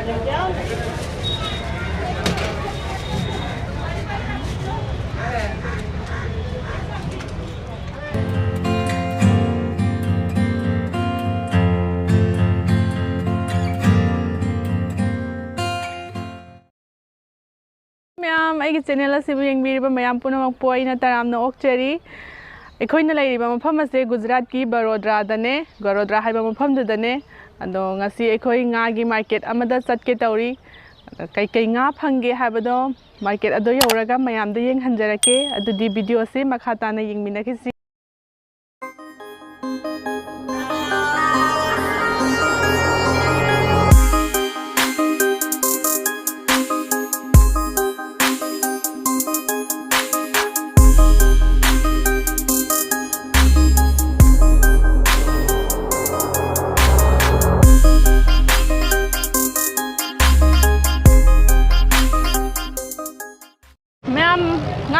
Ma'am channel ma'am पुनमक तरामना ओक्चरी अखोइना लेरिबा मफम असे गुजरात की बड़ोदरादने गरोदरा हाइबा मफमदुदने अदो ngasi अखोइ ngaगी मार्केट अमदा चटके तौरी कई कई nga फंगे हाइबदो मार्केट अदो यौरगा मयामदो येंहंजरके अदुदी वीडियो से मखा ताना येंगमिनखिसि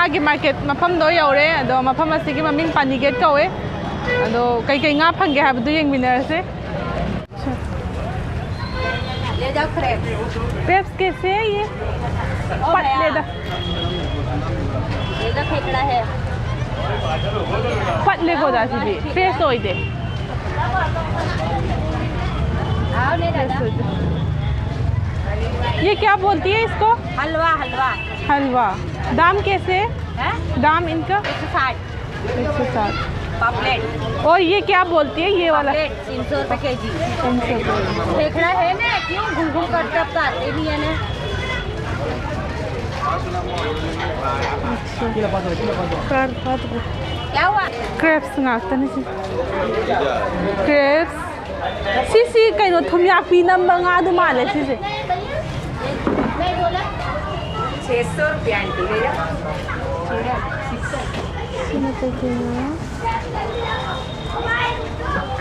की मार्केट मफम दो यौरे अदो मफम असिगी ममिंग पानी गेट कवे अदो कई कई nga फंगे हाबदु येंगमिनरसे ले जाओ क्रेप्स कैसे है ये पतले फेंकड़ा है पतले को दासी भी फ्रेश होई दे आओ ले दादा ये क्या बोलती है इसको हलवा हलवा हलवा दाम कैसे है दाम इनका 160 पापलेट और ये क्या बोलती है ये वाला 300 रुपए केजी फेंकड़ा है ना क्यों घूम घूम करते अब तो आते भी है ना क्या हुआ क्रेप्स नाश्ता नहीं क्रेप्स सी कहीं थम यापी नंबर गादू माले सी 600 रुपया आंटी ले जाओ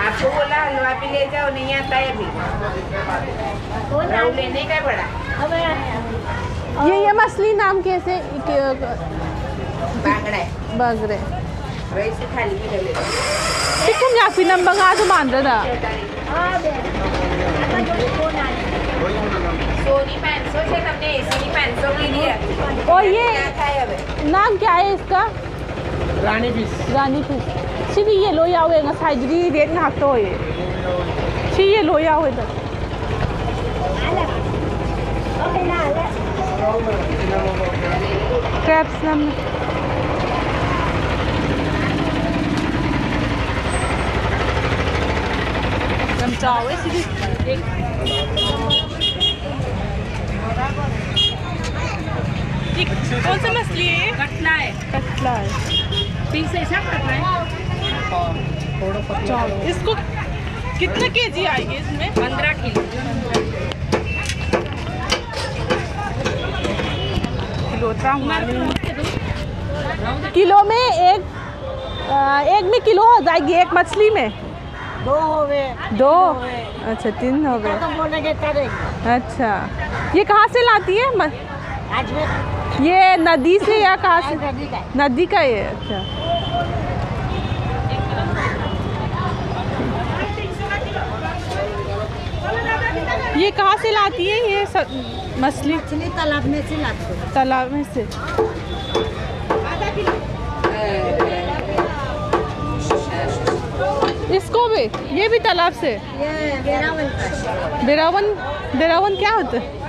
आपको बोला हलवा भी ले जाओ नहीं आता है अभी लेने का बड़ा ये मछली नाम कैसे बांगड़ा बागरे वैसे खाली भी ले लो तुम यापी नंबर गादू मान रहा सोनी 500 से तुमने इसी 500 की लिया और ये नाम क्या है इसका रानी फिश सिर्फ ये लो यावे ngसाइदरी रेड ngak तो ये सी ये लो यावे दा क्रैब्स नाम हम चावे सिर्फ एक कौन सा मछली है कटला है पीस ऐसा कटला है इसको कितना केजी आएगी इसमें 15 किलो किलो में एक में किलो हो जाएगी एक मछली में दो अच्छा 3 हो गए अच्छा ये कहाँ से लाती है ये नदी से या कहाँ से नदी का है अच्छा ये कहाँ से लाती है ये मछली तालाब में से लाती है तालाब में से इसको भी ये भी तालाब से ये बेरावन क्या होता है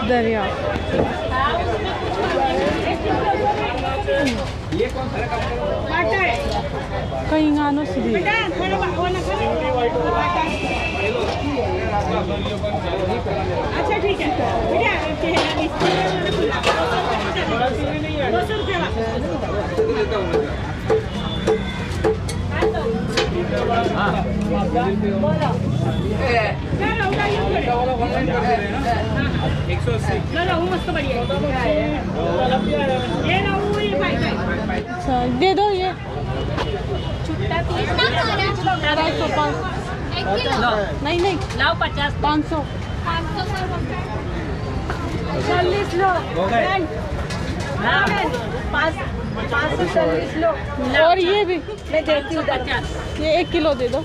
दरिया कहीं गानो सीधी अच्छा ठीक है अच्छा दे दो ये नहीं लाओ 50 500 40 लो 540 लो और ये भी मैं देती हूँ 50 ये 1 किलो दे दो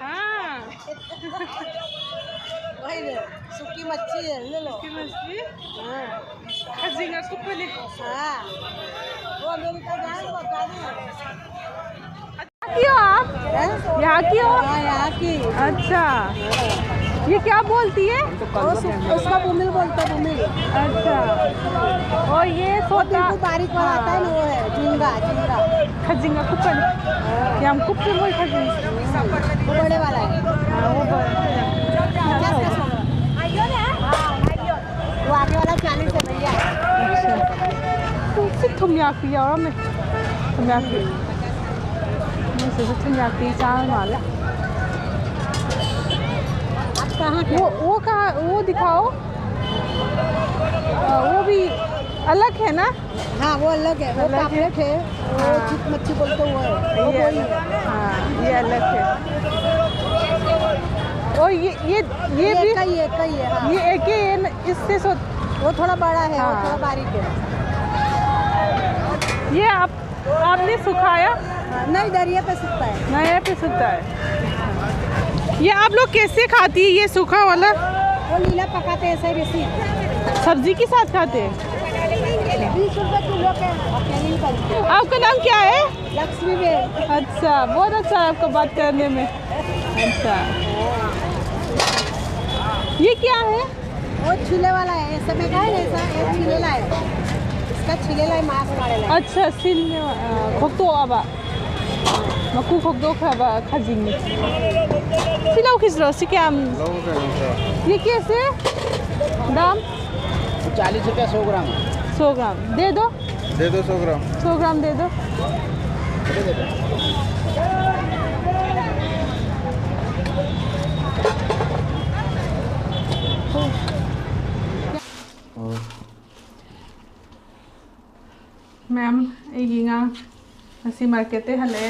हाँ वही रे सूखी मच्छी है ले लो की मछली हाँ खजीना कुपले हाँ वो अमेरिका जाए वो बता क्यों आप यहाँ की हो? हाँ यहाँ की अच्छा ये क्या बोलती है? उसका बुमिल बोलता है बुमिल अच्छा और ये सोता बिल्कुल बारीक वाला आता है ना वो है झींगा झींगा खजिंगा कुपन ये हम कुपन वही खजिंगा वो बड़े वाला है हाँ वो वो आगे वाला 40 है भैया अच्छा तुम याकी यार मैं तुम याकी मैं सोचा तुम याकी चावल वाला कहाँ वो कहाँ वो दिखाओ वो भी अलग है ना हाँ वो अलग है वो अलग है। पापलेट है वो हाँ। चिक मच्छी बोलते वो है वो ये वही है हाँ ये अलग है और ये भी एक ही है हाँ। ये एक ही है ना, इससे सो वो थोड़ा बड़ा है हाँ। वो थोड़ा बारीक है ये आपने सुखाया नहीं दरिया पे सूखता है नया पे सूखता है ये आप लोग कैसे खाती है ये सूखा वाला वो नीला पकाते हैं ऐसे रेसी सब्जी के साथ खाते हैं 20 रुपए किलो के अकेले ही बनते हैं। आपका नाम क्या है लक्ष्मी बेल अच्छा बहुत अच्छा है आपका बात करने में अच्छा ये क्या है वो छिले वाला है ऐसे में का है ना ऐसा ये छिलेला है इसका छिलेला है मांस काढ़ेला है अच्छा सिलने खokdo aba maku khokdo khaba khajing silau kisro sikyam ये कैसे दाम 40 रुपया 100 ग्राम 100 ग्राम दे दो 100 ग्राम 100 ग्राम दे दो मैम असी मार्केट हले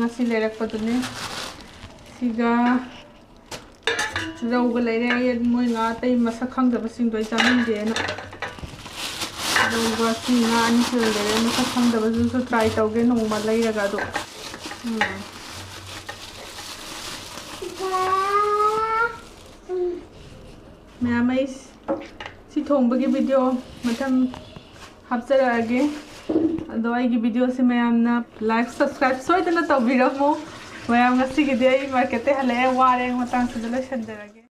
असी लेरकपदुने सिगा रौग लेरे मोय nga तै मसक खंगदबसिंग दोय चामिंदेना रौग सी nga अनि से लेरे मसक खंगदबसु ट्राई तौगे नोमा लेरगा दो मैम सी थोंबगी वीडियो मथम हापचरगे अदो आइगी वीडियो से मैमना लाइक सब्सक्राइब सोइदना तौबिरमो मैम ngasigiди ai market हले वारे मतंग से लसंदरगे